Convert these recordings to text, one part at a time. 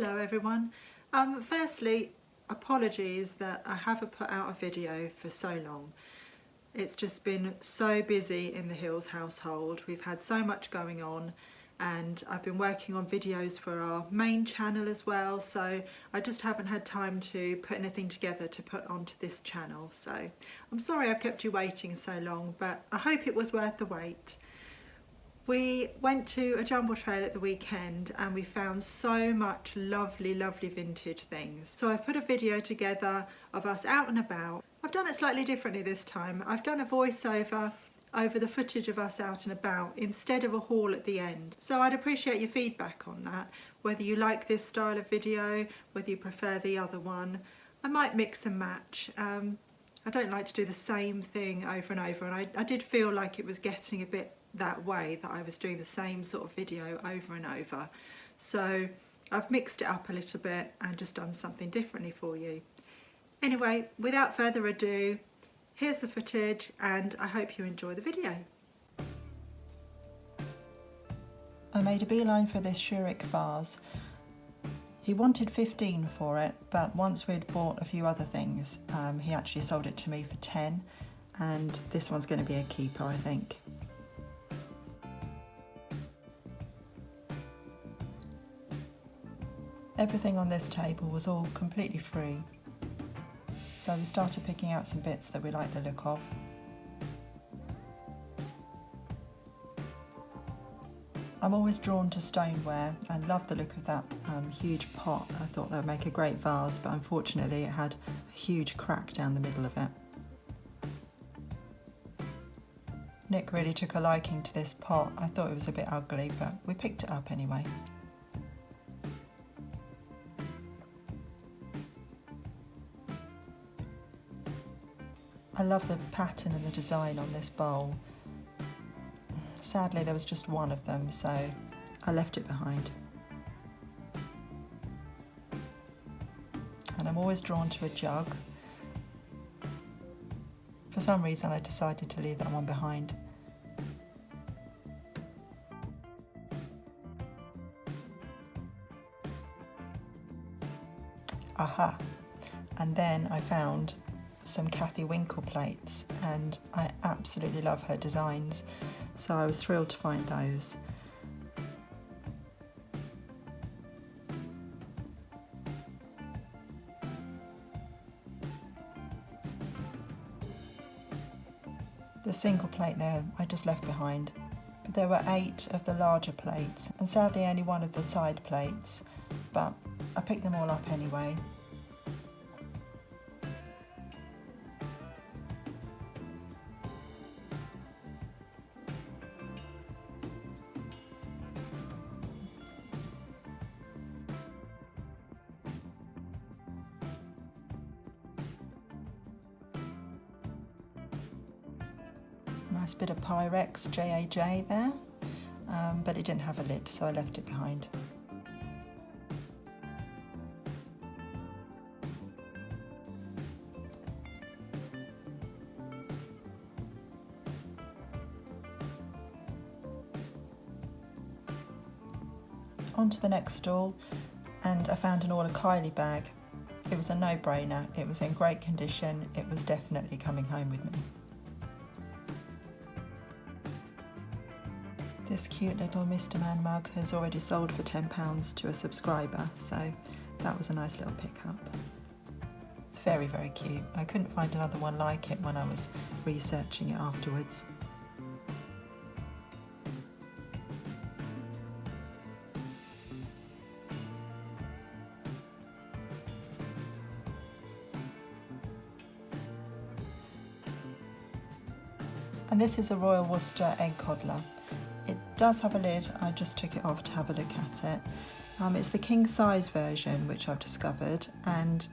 Hello everyone. Firstly, apologies that I haven't put out a video for so long. It's just been so busy in the Hills household. We've had so much going on and I've been working on videos for our main channel as well, so I just haven't had time to put anything together to put onto this channel. So I'm sorry I've kept you waiting so long, but I hope it was worth the wait. We went to a jumble trail at the weekend and we found so much lovely vintage things. So I've put a video together of us out and about. I've done it slightly differently this time. I've done a voiceover over the footage of us out and about instead of a haul at the end. So I'd appreciate your feedback on that, whether you like this style of video, whether you prefer the other one. I might mix and match. I don't like to do the same thing over and over, and I did feel like it was getting a bit that way, that I was doing the same sort of video over and over. So I've mixed it up a little bit and just done something differently for you. Anyway, without further ado, here's the footage and I hope you enjoy the video. I made a beeline for this Shurik vase. He wanted 15 for it, but once we'd bought a few other things, he actually sold it to me for 10, and this one's going to be a keeper, I think. Everything on this table was all completely free, so we started picking out some bits that we liked the look of. I'm always drawn to stoneware and love the look of that huge pot. I thought that would make a great vase, but unfortunately it had a huge crack down the middle of it. Nick really took a liking to this pot. I thought it was a bit ugly, but we picked it up anyway. I love the pattern and the design on this bowl. Sadly, there was just one of them, so I left it behind. And I'm always drawn to a jug. For some reason, I decided to leave that one behind. Aha! And then I found some Kathy Winkle plates, and I absolutely love her designs, so I was thrilled to find those. The single plate there I just left behind, but there were 8 of the larger plates and sadly only one of the side plates, but I picked them all up anyway. Nice bit of Pyrex JAJ there, but it didn't have a lid, so I left it behind. On to the next stall, and I found an Orla Kylie bag. It was a no-brainer, it was in great condition, it was definitely coming home with me. This cute little Mr. Man mug has already sold for £10 to a subscriber, so that was a nice little pickup. It's very cute. I couldn't find another one like it when I was researching it afterwards. And this is a Royal Worcester egg coddler. It does have a lid, I just took it off to have a look at it. It's the king size version which I've discovered, and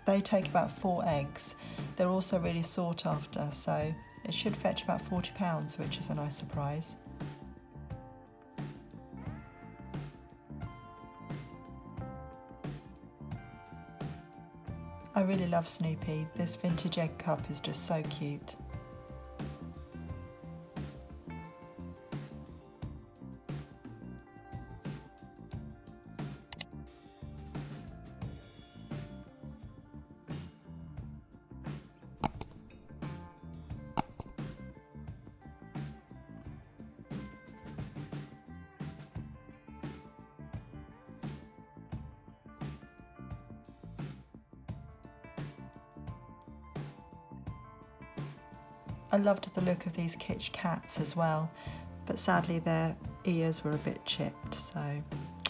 they take about 4 eggs. They're also really sought after, so it should fetch about £40, which is a nice surprise. I really love Snoopy. This vintage egg cup is just so cute. I loved the look of these kitsch cats as well, but sadly their ears were a bit chipped, so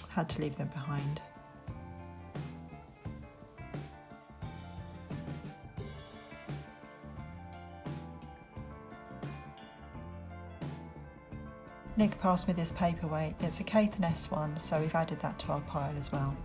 had to leave them behind. Nick passed me this paperweight. It's a Caithness one, so we've added that to our pile as well.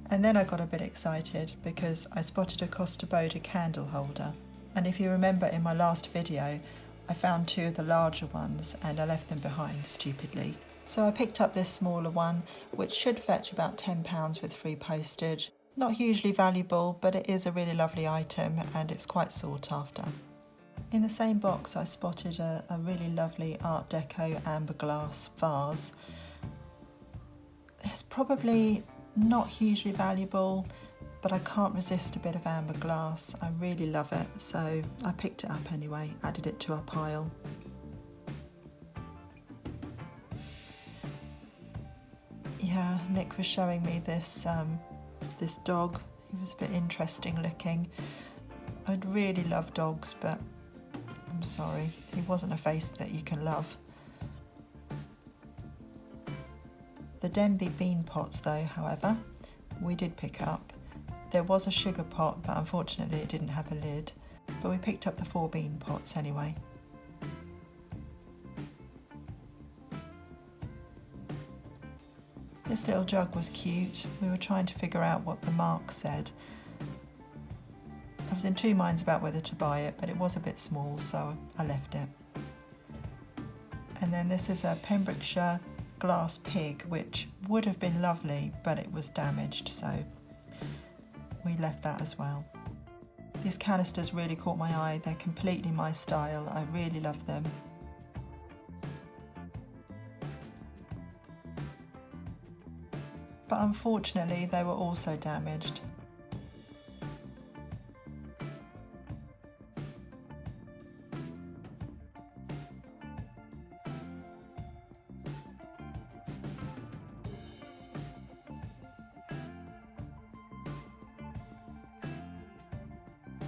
And then I got a bit excited because I spotted a Costa Boda candle holder. And if you remember in my last video, I found two of the larger ones and I left them behind stupidly. So I picked up this smaller one, which should fetch about £10 with free postage. Not hugely valuable, but it is a really lovely item and it's quite sought after. In the same box I spotted a really lovely Art Deco amber glass vase. It's probably not hugely valuable, but I can't resist a bit of amber glass. I really love it, so I picked it up anyway, added it to our pile. Yeah, Nick was showing me this this dog. He was a bit interesting looking. I'd really love dogs, but I'm sorry, he wasn't a face that you can love. The Denby bean pots though, however, we did pick up. There was a sugar pot, but unfortunately it didn't have a lid. But we picked up the 4 bean pots anyway. This little jug was cute. We were trying to figure out what the mark said. I was in two minds about whether to buy it, but it was a bit small, so I left it. And then this is a Pembrokeshire glass pig, which would have been lovely, but it was damaged, so we left that as well. These canisters really caught my eye. They're completely my style. I really love them. But unfortunately, they were also damaged.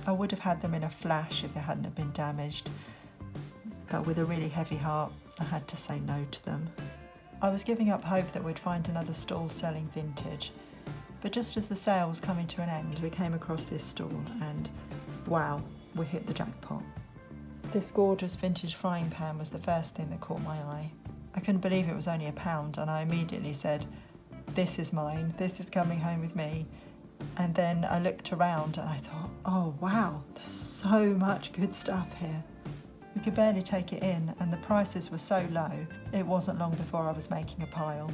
I would have had them in a flash if they hadn't have been damaged, but with a really heavy heart, I had to say no to them. I was giving up hope that we'd find another stall selling vintage, but just as the sale was coming to an end, we came across this stall and wow, we hit the jackpot. This gorgeous vintage frying pan was the first thing that caught my eye. I couldn't believe it was only £1, and I immediately said, "This is mine, this is coming home with me." And then I looked around and I thought, oh wow, there's so much good stuff here. We could barely take it in, and the prices were so low, it wasn't long before I was making a pile.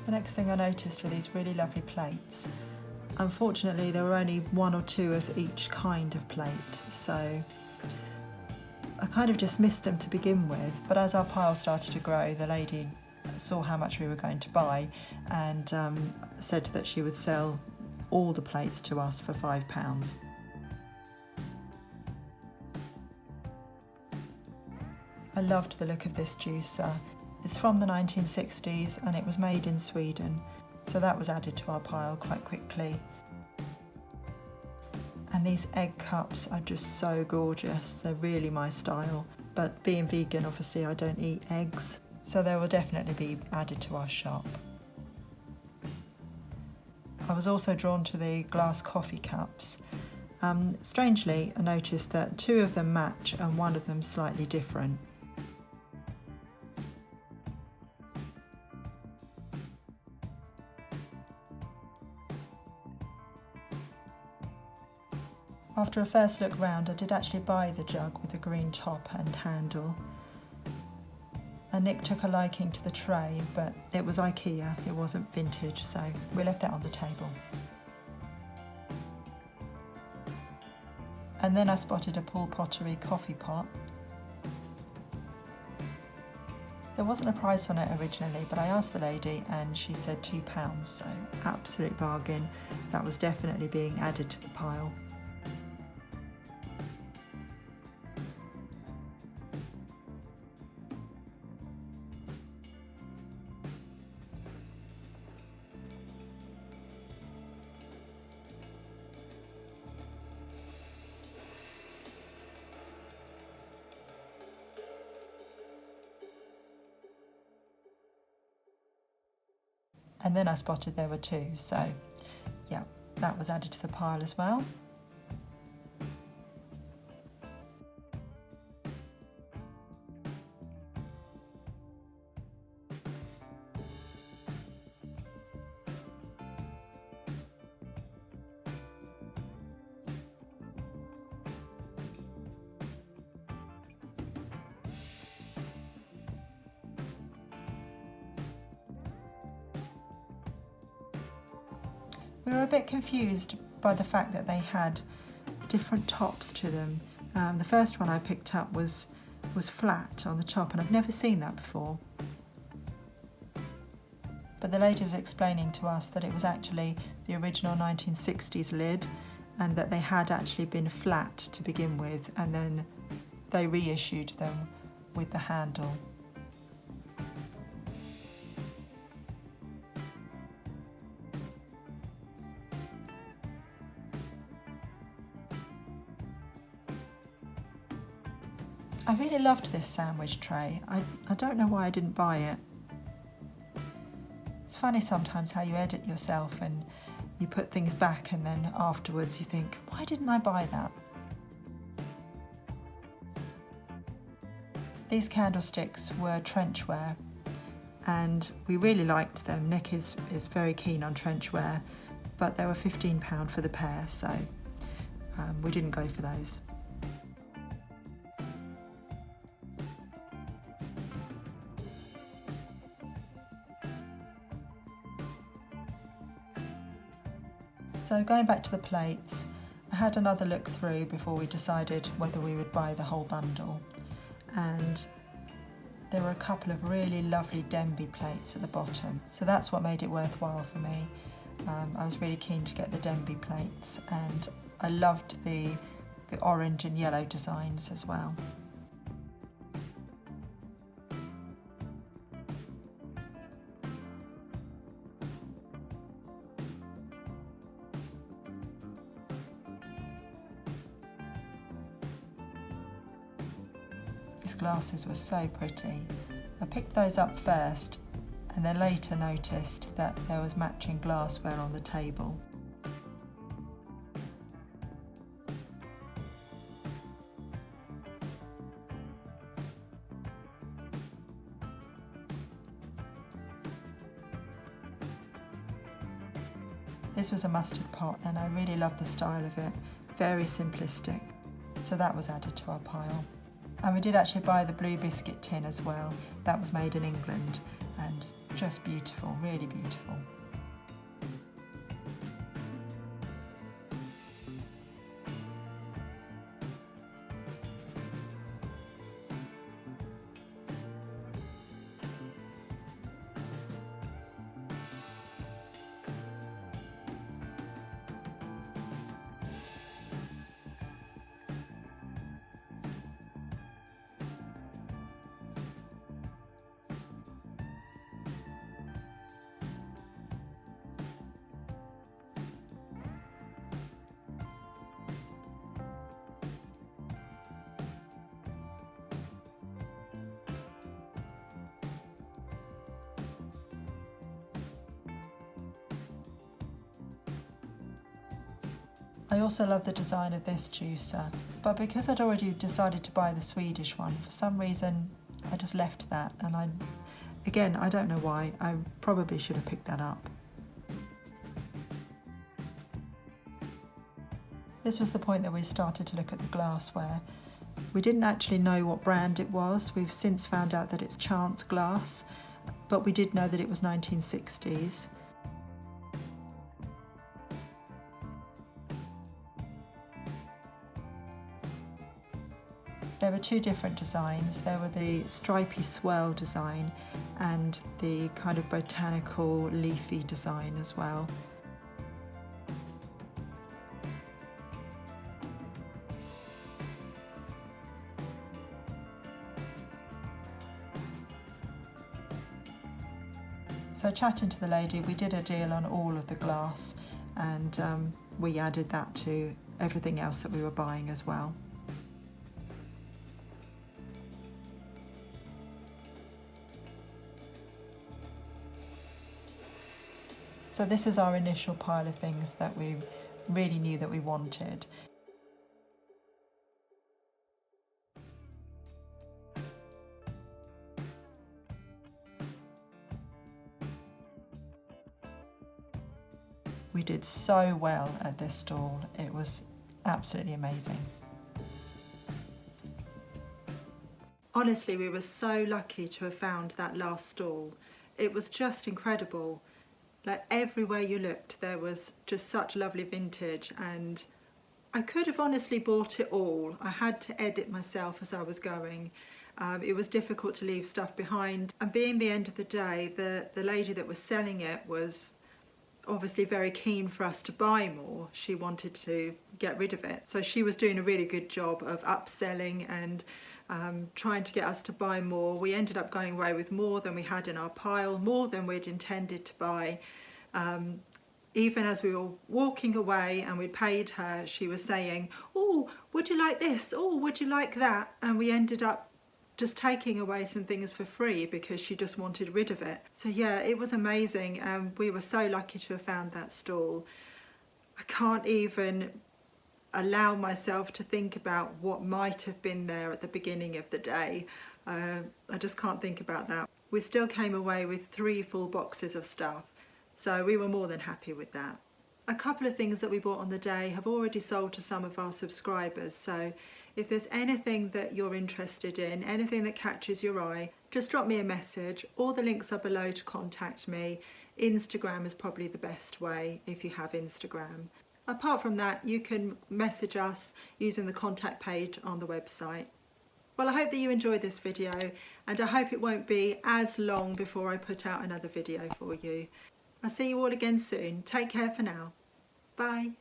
The next thing I noticed were these really lovely plates. Unfortunately, there were only 1 or 2 of each kind of plate, so I kind of dismissed them to begin with, but as our pile started to grow, the lady saw how much we were going to buy and said that she would sell all the plates to us for £5. I loved the look of this juicer. It's from the 1960s and it was made in Sweden, so that was added to our pile quite quickly. And these egg cups are just so gorgeous. They're really my style, but being vegan, obviously I don't eat eggs, so they will definitely be added to our shop. I was also drawn to the glass coffee cups. Strangely, I noticed that 2 of them match and 1 of them slightly different. After a first look round, I did actually buy the jug with the green top and handle. And Nick took a liking to the tray, but it was IKEA, it wasn't vintage, so we left that on the table. And then I spotted a Paul Pottery coffee pot. There wasn't a price on it originally, but I asked the lady and she said £2, so absolute bargain. That was definitely being added to the pile. And then I spotted there were 2, so yeah, that was added to the pile as well. We were a bit confused by the fact that they had different tops to them. The first one I picked up was flat on the top, and I've never seen that before. But the lady was explaining to us that it was actually the original 1960s lid, and that they had actually been flat to begin with, and then they reissued them with the handle. I really loved this sandwich tray. I don't know why I didn't buy it. It's funny sometimes how you edit yourself and you put things back and then afterwards you think, why didn't I buy that? These candlesticks were trenchware and we really liked them. Nick is very keen on trenchware, but they were £15 for the pair, so we didn't go for those. So going back to the plates, I had another look through before we decided whether we would buy the whole bundle, and there were a couple of really lovely Denby plates at the bottom, so that's what made it worthwhile for me. I was really keen to get the Denby plates, and I loved the orange and yellow designs as well. These glasses were so pretty. I picked those up first and then later noticed that there was matching glassware on the table. This was a mustard pot and I really loved the style of it, very simplistic. So that was added to our pile. And we did actually buy the blue biscuit tin as well. That was made in England and just beautiful, really beautiful. I also love the design of this juicer, but because I'd already decided to buy the Swedish one, for some reason I just left that, and I don't know why. I probably should have picked that up. This was the point that we started to look at the glassware. We didn't actually know what brand it was. We've since found out that it's Chance Glass, but we did know that it was 1960s. There were two different designs. There were the stripy swirl design and the kind of botanical leafy design as well. So chatting to the lady, we did a deal on all of the glass, and we added that to everything else that we were buying as well. So this is our initial pile of things that we really knew that we wanted. We did so well at this stall. It was absolutely amazing. Honestly, we were so lucky to have found that last stall. It was just incredible. Like, everywhere you looked, there was just such lovely vintage, and I could have honestly bought it all. I had to edit myself as I was going. It was difficult to leave stuff behind, and being the end of the day, the lady that was selling it was obviously very keen for us to buy more. She wanted to get rid of it, so she was doing a really good job of upselling and trying to get us to buy more. We ended up going away with more than we had in our pile, more than we'd intended to buy. Even as we were walking away and we'd paid her, she was saying, "Oh, would you like this? Oh, would you like that?" And we ended up just taking away some things for free because she just wanted rid of it. So yeah, it was amazing, and we were so lucky to have found that stall. I can't even allow myself to think about what might have been there at the beginning of the day. I just can't think about that. We still came away with 3 full boxes of stuff, so we were more than happy with that. A couple of things that we bought on the day have already sold to some of our subscribers, so if there's anything that you're interested in, anything that catches your eye, just drop me a message. All the links are below to contact me. Instagram is probably the best way if you have Instagram. Apart from that, you can message us using the contact page on the website. Well, I hope that you enjoyed this video, and I hope it won't be as long before I put out another video for you. I'll see you all again soon. Take care for now. Bye.